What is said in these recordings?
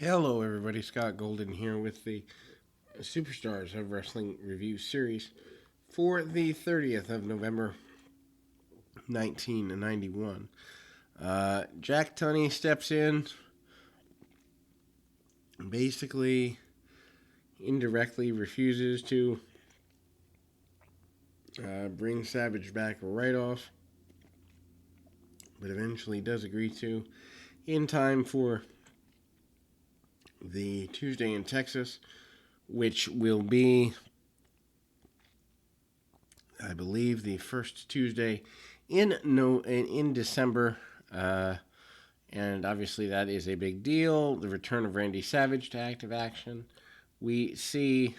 Hello, everybody. Scott Golden here with the Superstars of Wrestling Review series for the 30th of November, 1991. Jack Tunney steps in, basically indirectly refuses to bring Savage back right off, but eventually does agree to in time for the Tuesday in Texas, which will be, I believe, the first Tuesday in December, and obviously that is a big deal. The return of Randy Savage to active action. We see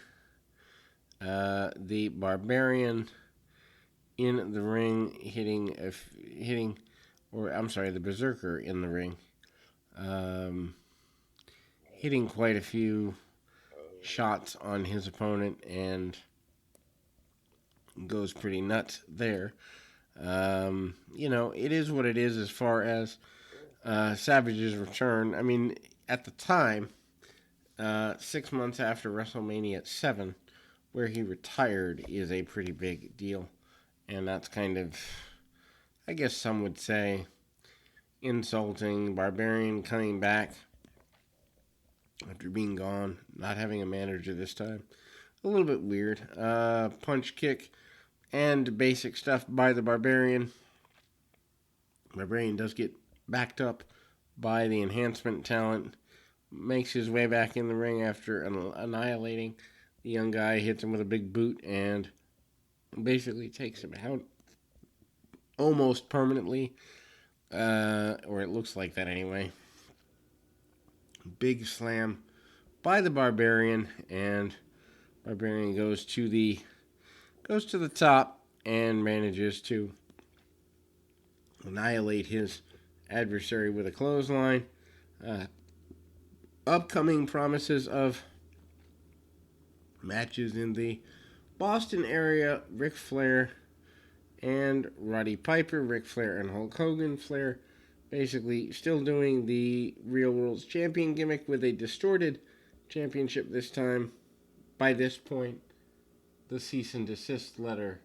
the Barbarian in the ring the Berserker in the ring, hitting quite a few shots on his opponent and goes pretty nuts there. It is what it is as far as Savage's return. I mean, at the time, 6 months after WrestleMania 7, where he retired, is a pretty big deal. And that's kind of, I guess some would say, insulting. Barbarian coming back after being gone, not having a manager this time. A little bit weird. Punch, kick, and basic stuff by the Barbarian. Barbarian does get backed up by the enhancement talent. Makes his way back in the ring after annihilating the young guy. Hits him with a big boot and basically takes him out almost permanently. Or it looks like that anyway. Big slam by the Barbarian, and Barbarian goes to the top and manages to annihilate his adversary with a clothesline. Upcoming promises of matches in the Boston area: Ric Flair and Roddy Piper, Ric Flair and Hulk Hogan. Flair basically still doing the Real World's Champion gimmick with a distorted championship this time. By this point, the cease and desist letter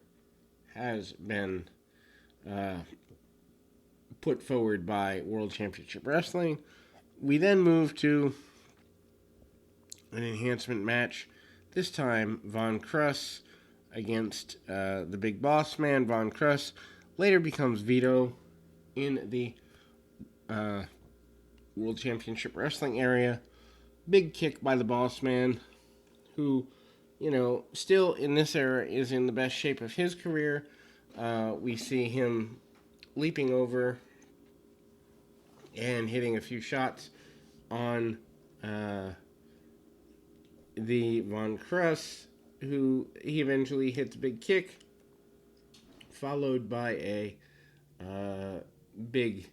has been put forward by World Championship Wrestling. We then move to an enhancement match. This time, Von Krus against the Big Boss Man. Von Krus later becomes Vito in the World Championship Wrestling area. Big kick by the Boss Man, who, still in this era is in the best shape of his career. We see him leaping over and hitting a few shots on the Von Krus, who he eventually hits a big kick, followed by a big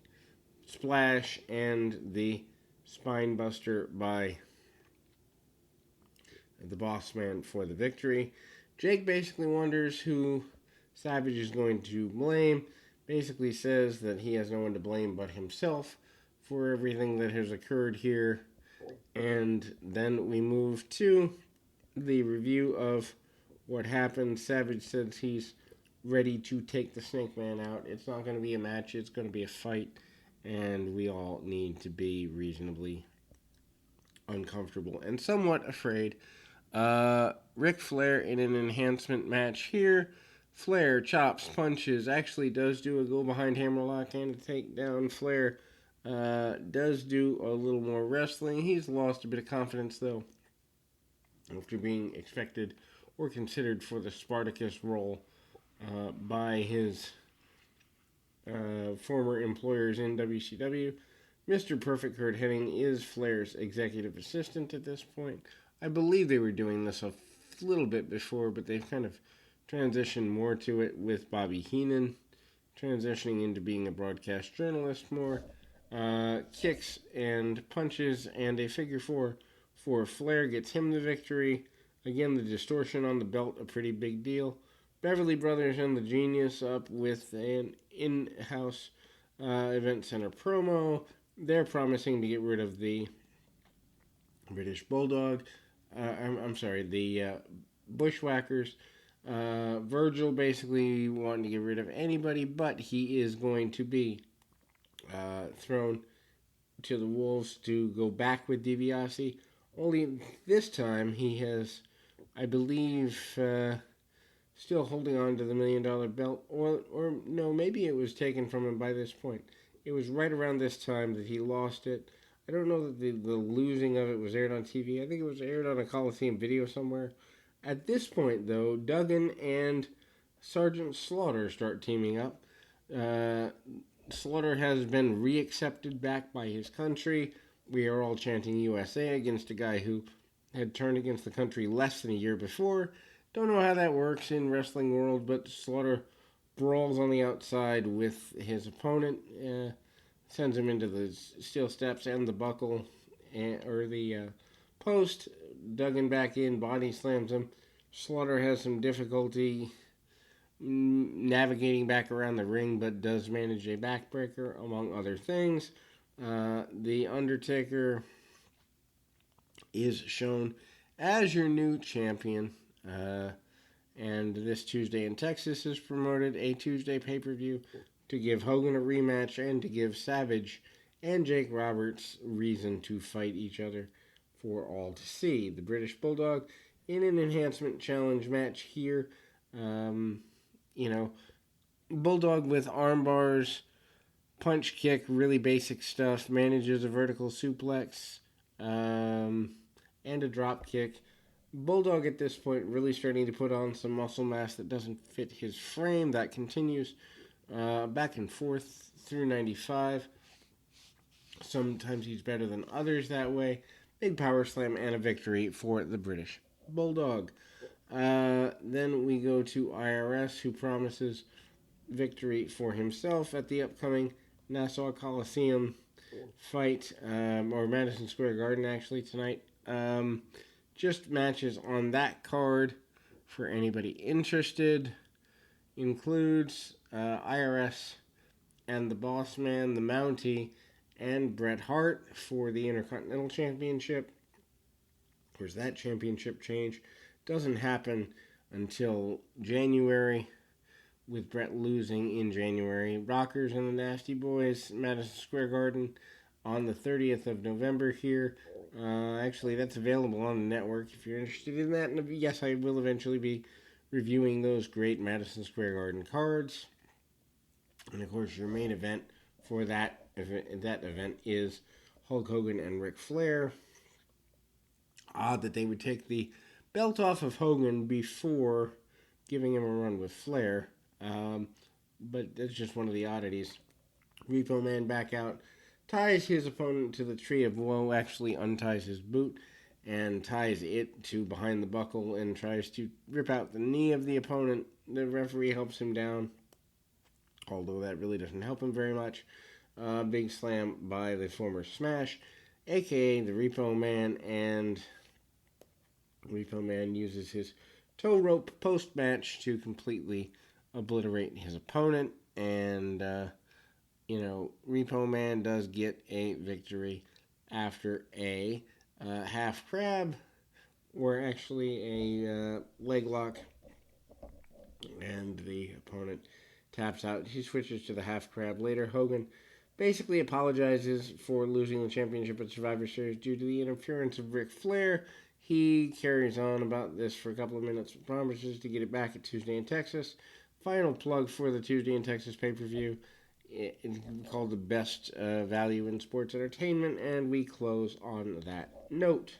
splash and the spine buster by the Boss Man for the victory. Jake basically wonders who Savage is going to blame. Basically says that he has no one to blame but himself for everything that has occurred here. And then we move to the review of what happened. Savage says he's ready to take the Snake Man out. It's not going to be a match, it's going to be a fight, and we all need to be reasonably uncomfortable and somewhat afraid. Ric Flair in an enhancement match here. Flair chops, punches, actually does do a go behind hammerlock and a takedown. Flair does do a little more wrestling. He's lost a bit of confidence, though, after being expected or considered for the Spartacus role by his former employers in WCW. Mr. Perfect Kurt Hennig is Flair's executive assistant at this point. I believe they were doing this a little bit before, but they've kind of transitioned more to it with Bobby Heenan transitioning into being a broadcast journalist more. Kicks and punches and a figure four for Flair gets him the victory. Again, the distortion on the belt, a pretty big deal. Beverly Brothers and the Genius up with an in-house event center promo. They're promising to get rid of the British Bulldog. I'm sorry, the Bushwhackers. Virgil basically wanting to get rid of anybody, but he is going to be thrown to the Wolves to go back with DiBiase. Only this time he has, I believe, still holding on to the $1 million belt. Or no, maybe it was taken from him by this point. It was right around this time that he lost it. I don't know that the losing of it was aired on TV. I think it was aired on a Coliseum video somewhere. At this point, though, Duggan and Sergeant Slaughter start teaming up. Uh, Slaughter has been reaccepted back by his country. We are all chanting USA against a guy who had turned against the country less than a year before. Don't know how that works in wrestling world, but Slaughter brawls on the outside with his opponent, sends him into the steel steps and the buckle, or the post. Duggan back in, body slams him. Slaughter has some difficulty navigating back around the ring, but does manage a backbreaker, among other things. The Undertaker is shown as your new champion. And this Tuesday in Texas is promoted a Tuesday pay-per-view to give Hogan a rematch and to give Savage and Jake Roberts reason to fight each other for all to see. The British Bulldog in an enhancement challenge match here. Bulldog with arm bars, punch kick, really basic stuff, manages a vertical suplex, and a drop kick. Bulldog at this point really starting to put on some muscle mass that doesn't fit his frame. That continues back and forth through 95. Sometimes he's better than others that way. Big power slam and a victory for the British Bulldog. Then we go to IRS, who promises victory for himself at the upcoming Nassau Coliseum fight, or Madison Square Garden actually tonight. Just matches on that card for anybody interested. Includes IRS and the Boss Man, the Mountie, and Bret Hart for the Intercontinental Championship. Of course, that championship change doesn't happen until January, with Bret losing in January. Rockers and the Nasty Boys, Madison Square Garden on the 30th of November here. Actually, that's available on the network if you're interested in that. And yes, I will eventually be reviewing those great Madison Square Garden cards. And of course, your main event for that event is Hulk Hogan and Ric Flair. Odd that they would take the belt off of Hogan before giving him a run with Flair. But that's just one of the oddities. Repo Man back out, ties his opponent to the Tree of Woe, actually unties his boot and ties it to behind the buckle and tries to rip out the knee of the opponent. The referee helps him down, although that really doesn't help him very much. Big slam by the former Smash, aka the Repo Man, and Repo Man uses his toe rope post-match to completely obliterate his opponent, and Repo Man does get a victory after a half crab, or actually a leg lock, and the opponent taps out. He switches to the half crab later. Hogan basically apologizes for losing the championship at Survivor Series due to the interference of Ric Flair. He carries on about this for a couple of minutes, promises to get it back at Tuesday in Texas. Final plug for the Tuesday in Texas pay-per-view. It's called the best value in sports entertainment, and we close on that note.